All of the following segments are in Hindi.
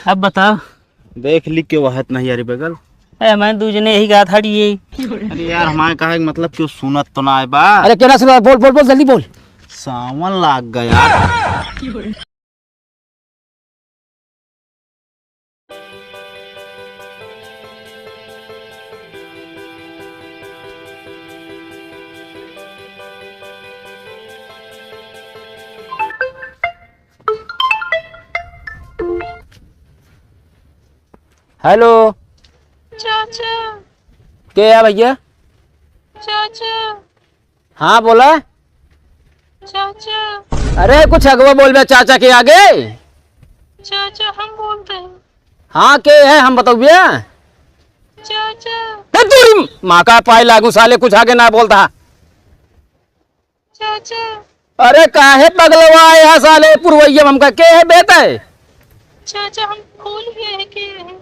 अब बताओ। देख लिख के वहत नहीं यार बगल। मैं दूजने यही कहा था ये। अरे यार हमारे कहा मतलब क्यों सुनत तो ना है बा। अरे क्या सुना, बोल बोल बोल जल्दी बोल। सावन लाग गया। हेलो चाचा। क्या है भैया? चाचा। हाँ बोला। चाचा। अरे कुछ अगवा बोल बे चाचा के आगे। चाचा हम बोलते हैं। हाँ के है हम बताओ भैया। चाचा। तेरी माँ का पाई लागू साले, कुछ आगे ना बोलता। चाचा। अरे काहे पगलवा यहाँ साले पुरवैया हमका के है बेटा है। चाचा हम भूल गए हैं कि हैं।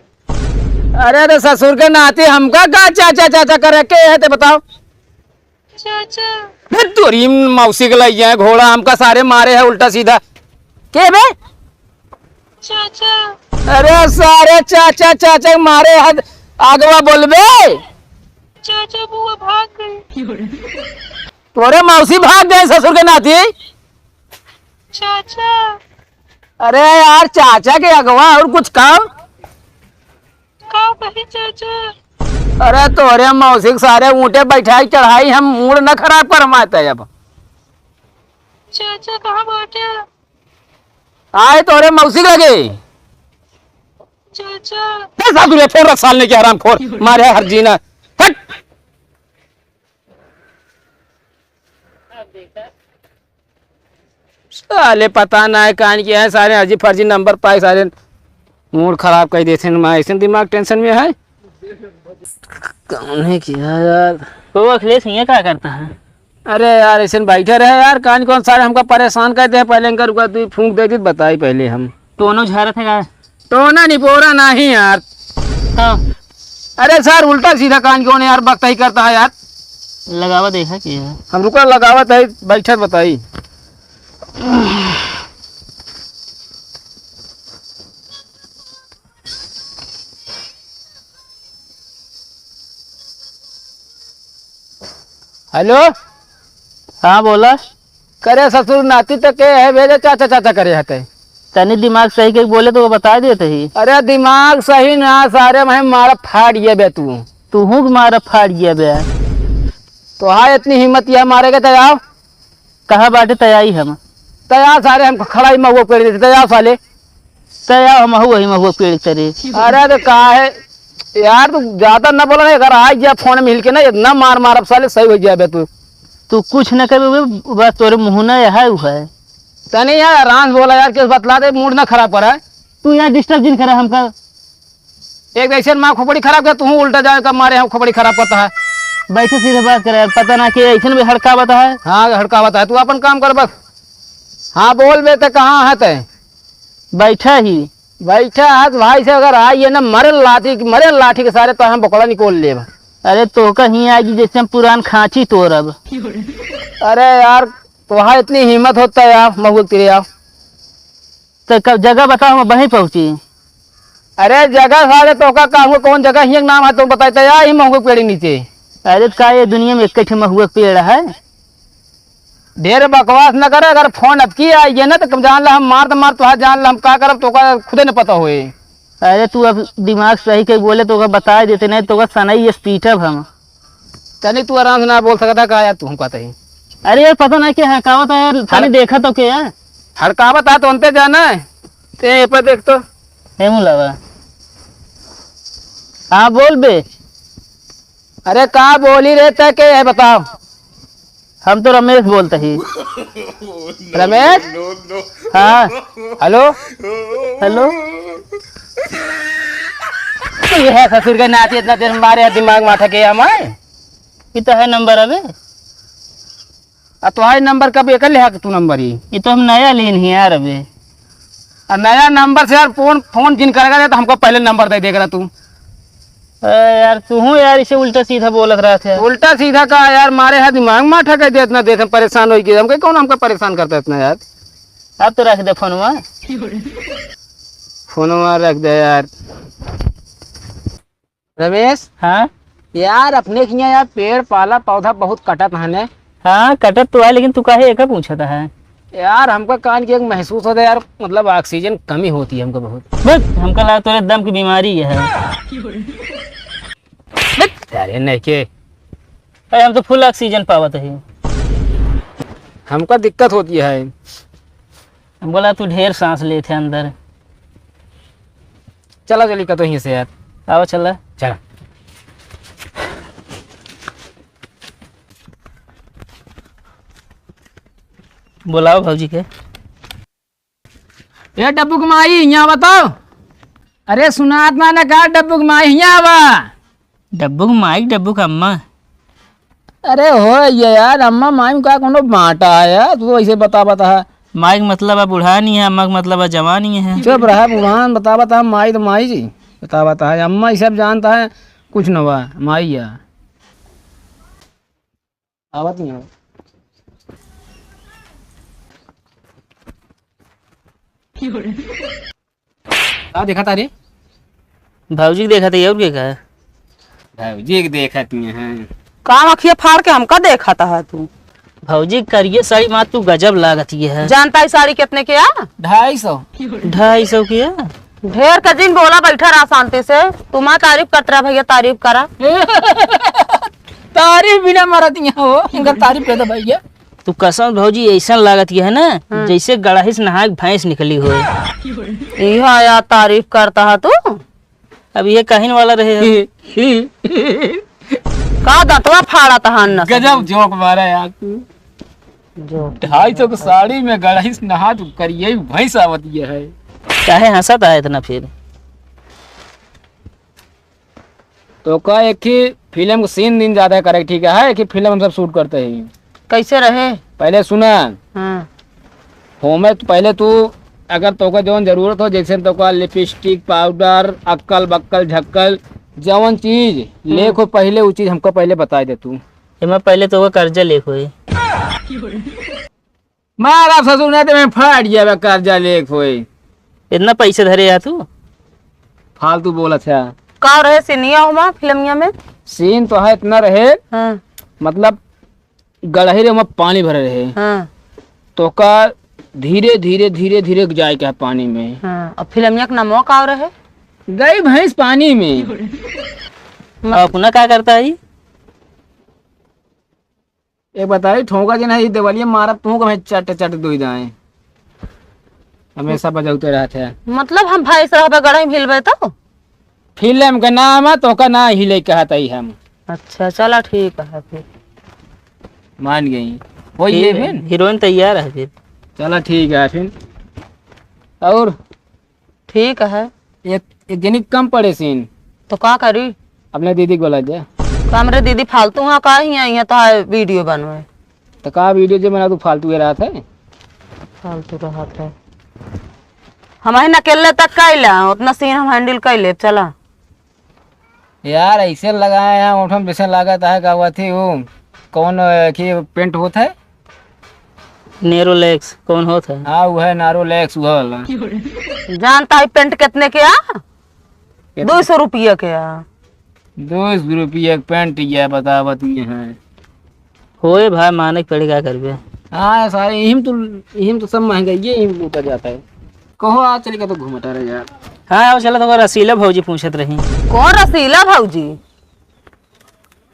अरे रे ससुर के नाते हमका का चाचा चाचा करे के है ते बताओ। चाचा। तोरी मौसी के लई है घोड़ा हमका सारे मारे है उल्टा सीधा के बे। चाचा। अरे सारे चाचा चाचा मारे है आगवा बोलबे। चाचा बुआ भाग गई। तोरे मौसी भाग गए ससुर के नाती। चाचा। अरे यार चाचा के अगवा और कुछ कहो। कहाँ कहीं चाचा। अरे तोरे मौसी सारे ऊँटे बैठाई चढ़ाई हम मूड न खराब कर माते अब। चाचा कहाँ बैठे? आए तोरे मौसी लगे। चाचा। साधु फिर रसाल ने क्या हराम खोर मारे हर जीना। हट साले पता ना है कान किया है सारे अजीब फर्जी नंबर पाए सारे मूड खराब कर देते हैं। मैं ऐसे दिमाग टेंशन में है कौन है किया यार। तो अखिलेश ये क्या करता है? अरे यार ऐसे बैठे रहे यार कान कौन सारे हमका परेशान करते हैं। पहले इनका रुका तू फूंक देती बताई पहले हम दोनों झारत है का? तो ना नहीं बोरा नहीं यार। हाँ अरे सर उल्टा सीधा कान कौन यार बकता ही करता है यार। लगावा देखा कि है? हम रुका लगावत है बैठक बताई। हेलो। हाँ बोला। करे ससुर नाती तक के है भेजे चाचा चाचा करे हते। तनी दिमाग सही के बोले तो वो बता देते ही। अरे दिमाग सही ना सारे मैं मारा फाड़ ये बे तू हूँ मारा फाड़ गया बे। तो हाँ इतनी हिम्मत यह मारेगा तैयार कहाँ बाटे तैयारी हम तैयार सारे हम खड़ा ही महुआ पेड़ देते तैयार साले तैयार हम वही महुआ पेड़ करे। अरे तो कहा है यार तू ज्यादा न बोला नहीं अगर आज जा फोन में हिल के ना इतना मार मार अब साले सही हो जाए तू कुछ न कर बस तोरे मुँह न है तनी यार आराम बोला यार किस बतला दे मूड ना खराब करा है। तू यहाँ डिस्टर्ब जिन करा हमका। एक ऐसे माँ खोपड़ी खराब कर तू उल्टा जाए का मारे हम खोपड़ी खराब करता है। बैठे सीधे बात करे पता ना कि ऐसा भी हड़कावत है। हाँ हड़कावत है तू अपन काम कर बस। हाँ बोल बे कहाँ है ते? बैठा ही बैठा है भाई से अगर आई है ना मरे लाठी के सारे तो हम बकड़ा निकोल ले। अरे तो कहीं आएगी जैसे हम पुरान खांची तोड़ अब। अरे यार वहाँ इतनी हिम्मत होता है यार महुआ तेरे यार। तो कब जगह बताओ मैं वहीं पहुंची। अरे जगह सारे तो का कहूँ कौन जगह ही नाम है तुम बताते यार ही महुआ पेड़ नीचे। अरे का ये दुनिया में एक महुआ पेड़ है। ढेर बकवास न करे अगर फोन अब की आई है ना तो जान ला हम मार तो जान ला हम क्या करब तो खुदे न पता होए। अरे तू अब दिमाग सही के बोले तो बता देते नहीं तो सनई स्पीटअप हम तनी तू आराम से ना बोल सकता का यार तू हम कहते ही। अरे यार पता नहीं क्या हड़कावत है यार खाली देखा तो क्या हड़कावत है तो अंते जाना है ते पर देख तो लगा। हाँ बोल बे। अरे कहाँ बोली रहता के है बताओ। हम तो रमेश बोलते ही। रमेश। हाँ हेलो हेलो। ये है ससुर के नाती इतना देर मारे दिमाग माथा के हमारे ये तो है नंबर अबे। तो हाई नंबर कब एक ले तू नंबर ये तो हम नया लेन ही यार अबे। नया नंबर से यार फोन जिन करेगा तो हमको पहले नंबर दे देगा तू। यार तू हूँ यार इसे उल्टा सीधा बोलत रहा था। उल्टा सीधा का यार मारे है दिमाग माठा कर दे इतना देख परेशान हो गए हमको कौन हमको परेशान करता है इतना यार। अब तो रख दे फोन में। फोन वहाँ रख दे यार। रमेश, हाँ यार अपने के यहाँ यार पेड़ पाला पौधा बहुत कटत है। हाँ कटत तो है, लेकिन तू काहे एक पूछा था है? यार हमको कान की एक महसूस होता है यार, मतलब ऑक्सीजन कमी होती है हमको बहुत। बस हमका लगा तोरे दम की बीमारी है। अरे नहीं के अरे हम तो फुल ऑक्सीजन पावत है। हमको दिक्कत होती है। हम बोला तू ढेर सांस ले थे अंदर। चला चली का तो यहीं से यार। आओ चला। चला। बुलाओ भाजी के। ये डब्बू कमाई यहाँ बताओ। अरे सुनात मैंने कहा डब्बू कमाई यहाँ आवा। डब्बू का माइक, डब्बू का अम्मा। अरे हो ये यार अम्मा माई का कोनो बांटा है यार, तू तो ऐसे बता है। माइक मतलब है बूढ़ा नहीं है, अम्मा का मतलब है जवान नहीं है। चुप रहा बुढ़ान, बता है माई तो माई जी बता है। अम्मा ये सब जानता है कुछ न हुआ माई या आवत नहीं हो। देखा तारी भाजी देखा था और क्या कहा? भाजी देखा तुम हैं काम अखिया फाड़ के हमका देखा था तू। भाजी करिए साड़ी माँ तू गजब लागती है। जानता है साड़ी कितने के आ? 250। 250 की है। ढेर का दिन बोला बैठा रहा शांति से। तुम्हारा तारीफ करता रहा भैया, तारीफ करा। तारीफ बिना मारत यहाँ हो, इनका तारीफ कर दो भैया। तू कसम भाजी ऐसा लागत है ना जैसे गड़ाही से नहा के भैंस निकली हो। यह यार तारीफ करता है तू। अब ये कहीं वाला रहे। का दतवा फाड़ा था न गजब जोक मारा यार तू। जो 250 की साड़ी में गड़ाही से नहा तू करिए भैंस आवती है। चाहे हंसत आया इतना फिर। तो का एक ही फिल्म को सीन दिन ज्यादा करे ठीक है, एक ही फिल्म हम सब शूट करते हैं। कैसे रहे? पहले सुना हाँ। होमे तो पहले तू अगर तोका जौन जरूरत हो, जैसे तोका लिपस्टिक पाउडर अक्कल बक्कल झक्कल जौन चीज ले को पहले वो चीज हमको पहले बता दे तू। मैं पहले तो कर्जा ले हुए। मारा ससुर ने तो मैं फाड़ गया कर्जा लेक होए। इतना पैसे धरे या तू? फालतू बोला था। का रहे सीनिया हुआ फिल्मिया में? सीन तो है इतना रहे, हाँ मतलब गड़ही में पानी भरे रहे, हाँ तो का धीरे धीरे धीरे धीरे जाए क्या पानी में। हाँ। और फिल्मिया का नामो का रहे? गई भैंस पानी में। अपना क्या करता है? एक बताई ठोका जी नहीं देवालिया मारा तू को मैं चट चट दो दाएं हमेशा बजाते रहते हैं। मतलब हम भाई साहब गढ़ हिलबे तो फिल्म का नाम है तो का ना हिले कहता ही हम। अच्छा चला ठीक है फिर मान गई वो ये फिर हीरोइन तैयार है फिर। चला ठीक है फिर। और ठीक है। एक जनी कम पड़े सीन तो का करी? अपने दीदी को बोला जाए। हमरे दीदी फालतू हाँ का ही है तो है वीडियो बनवे। तो का वीडियो जो बना तू फालतू रहा था। फालतू रहा था हम अकेले तक कैला उतना सीन हम हैंडल कर ले। चला यार ऐसे लगाए हैं ओठम जैसे लागत है का हुआ थी वो कौन की पेंट होता है नेरोलेक्स कौन होता है? हाँ वो है नारोलेक्स वो वाला। जानता है पेंट कितने के आ? 200 रुपया के आ। 200 रुपये पेंट ये बतावत ये है। होए भाई मानक पड़े क्या करबे। हाँ सारे यही तो सब महंगा ये लूटा जाता है। कहो आज चलेगा तो घूमता रहे यार। हाँ चला तो रसीला भौजी पूछत रही। कौन रसीला भौजी?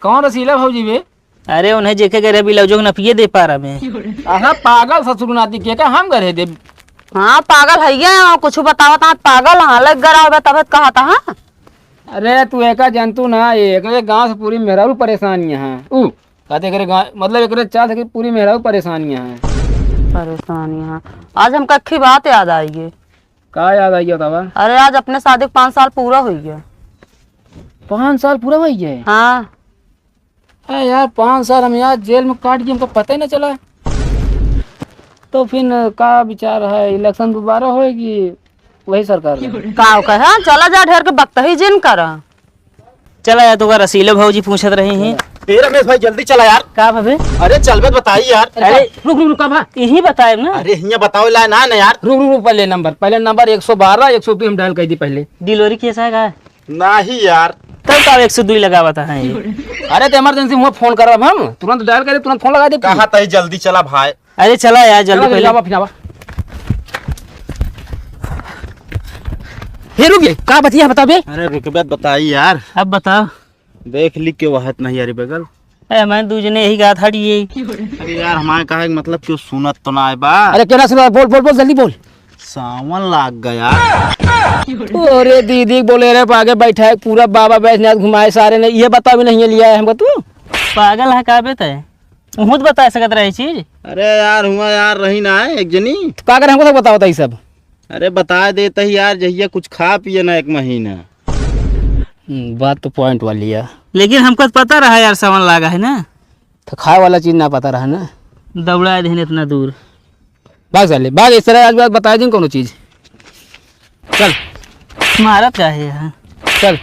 कौन रसीला भौजी बे? अरे उन्हें जेके करे अभी लवजो न पिए दे पा रहा मैं। आहा पागल ससुर नाती के का हम करे दे। हाँ पागल है कुछ बतावत हाँ पागल हाँ लग गरा तब कहा था। हाँ अरे तू एका जंतु ना एक गांव से पूरी मेहरारू परेशानियां हैं। कहते करे गाँव मतलब एक चाह कि पूरी मेहरारू परेशानियां हैं। परेशानियाँ आज हमको अच्छी बात याद आई है। का याद आई बतावा? अरे आज अपने शादी 5 साल पूरा हुई है। 5 साल पूरा हुई है? हाँ यार 5 साल हम यार जेल में काट के हमको पता ही ना चला। तो फिर का विचार है इलेक्शन दोबारा होएगी वही सरकार का कहा चला जा ढेर के वक्त ही जिन करा। चला या तो रसीला भौजी पूछत रही हैं। ए रमेश भाई जल्दी चला यार। का भाभी? अरे चल बे बताई यार। अरे रुक रुक रुक कहाँ? यही बताए ना। अरे हिया बताओ ला ना यार। रुक रुक रुक, पहले नंबर 112 102 हम डायल कर दी पहले। डिलीवरी कैसा है का? नहीं यार। तब का 102 लगा बता है। अरे तो इमरजेंसी हुआ फोन कर रहा हम तुरंत डायल करे तुरंत फोन लगा दे। कहा तई जल्दी चला भाई। अरे चला यार जल्दी पहले। हे रुक गए का बतिया बता बे। अरे रुकबत बताई यार। अब बताओ। देख लिख के वहत नहीं यार बगल। अरे मैं दूजने यही कहा था ये। अरे यार हमारे कहा मतलब क्यों सुनत तो ना है बा। अरे क्या सुना बोल बोल बोल जल्दी बोल। सावन लाग गया। अरे दीदी बोले रे आगे बैठा है पूरा बाबा बैठने घुमाए सारे ने ये बता भी नहीं लिया है हमको तू। पागल है का बेटा? खुद बता सकत रहे चीज। अरे यार हुआ यार रही ना है एक जनी। का कर हमको तो बताओ ये सब। अरे बता देता ही यार जहिया कुछ खा पिए ना एक महीना। बात तो पॉइंट वाली है। लेकिन हमको तो पता रहा यार सावन लागा है ना। तो खाए वाला चीज ना पता रहा ना। दौड़ा देने इतना दूर। भाग चले भाग इस तरह आज बात बता दी कोनो चीज। चल मारत का है यहाँ। चल